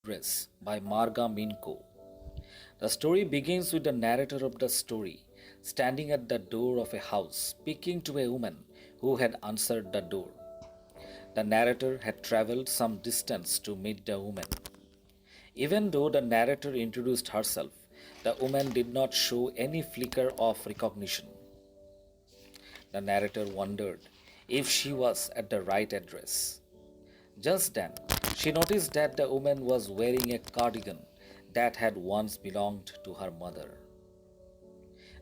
Dress by Marga Minko. The story begins with the narrator of the story standing at the door of a house speaking to a woman who had answered the door. The narrator had traveled some distance to meet the woman. Even though the narrator introduced herself, the woman did not show any flicker of recognition. The narrator wondered if she was at the right address. Just then, she noticed that the woman was wearing a cardigan that had once belonged to her mother.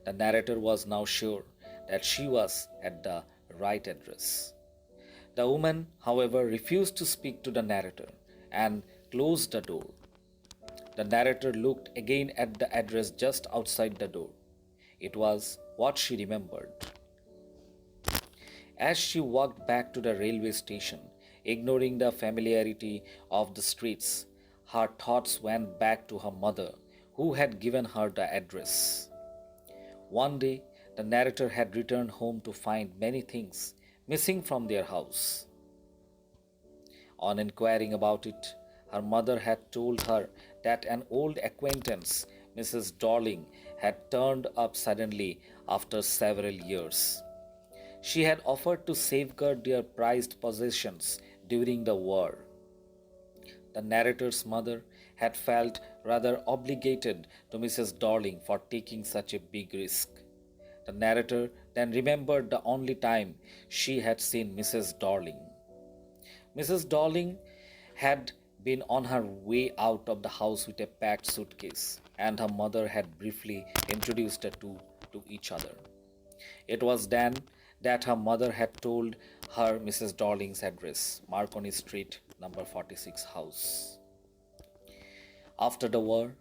The narrator was now sure that she was at the right address. The woman, however, refused to speak to the narrator and closed the door. The narrator looked again at the address just outside the door. It was what she remembered. As she walked back to the railway station, ignoring the familiarity of the streets, her thoughts went back to her mother, who had given her the address. One day, the narrator had returned home to find many things missing from their house. On inquiring about it, her mother had told her that an old acquaintance, Mrs. Darling, had turned up suddenly after several years. She had offered to safeguard their prized possessions during the war. The narrator's mother had felt rather obligated to Mrs. Darling for taking such a big risk. The narrator then remembered the only time she had seen Mrs. Darling. Mrs. Darling had been on her way out of the house with a packed suitcase, and her mother had briefly introduced the two to each other. It was then that her mother had told her Mrs. Darling's address, Marconi Street, number 46 house. After the war,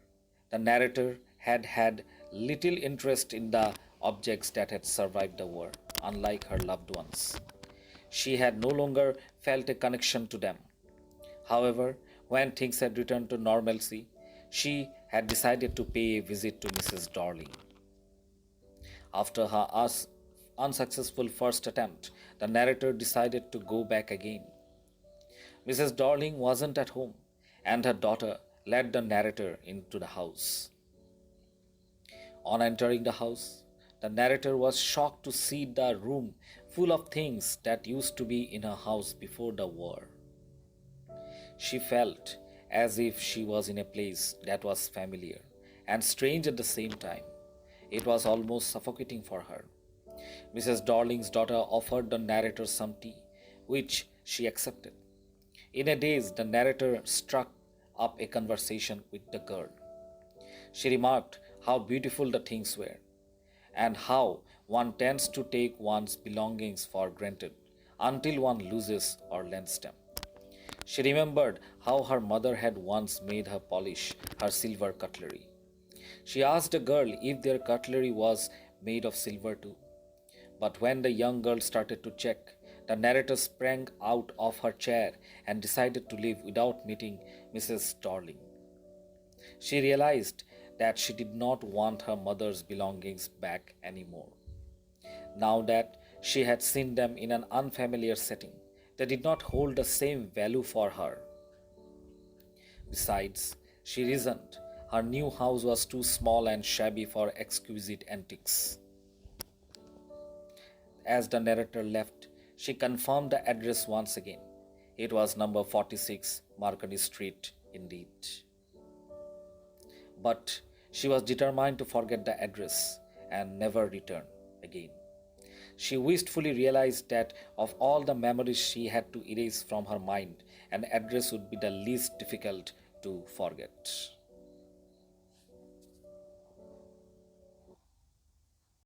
the narrator had had little interest in the objects that had survived the war, unlike her loved ones. She had no longer felt a connection to them. However, when things had returned to normalcy, she had decided to pay a visit to Mrs. Darling. After her unsuccessful first attempt, the narrator decided to go back again. Mrs. Darling wasn't at home, and her daughter led the narrator into the house. On entering the house, the narrator was shocked to see the room full of things that used to be in her house before the war. She felt as if she was in a place that was familiar and strange at the same time. It was almost suffocating for her. Mrs. Darling's daughter offered the narrator some tea, which she accepted. In a daze, the narrator struck up a conversation with the girl. She remarked how beautiful the things were, and how one tends to take one's belongings for granted until one loses or lends them. She remembered how her mother had once made her polish her silver cutlery. She asked the girl if their cutlery was made of silver too. But when the young girl started to check, the narrator sprang out of her chair and decided to leave without meeting Mrs. Darling. She realized that she did not want her mother's belongings back anymore. Now that she had seen them in an unfamiliar setting, they did not hold the same value for her. Besides, she reasoned, her new house was too small and shabby for exquisite antiques. As the narrator left, she confirmed the address once again. It was number 46 Marconi Street indeed. But she was determined to forget the address and never return again. She wistfully realized that of all the memories she had to erase from her mind, an address would be the least difficult to forget.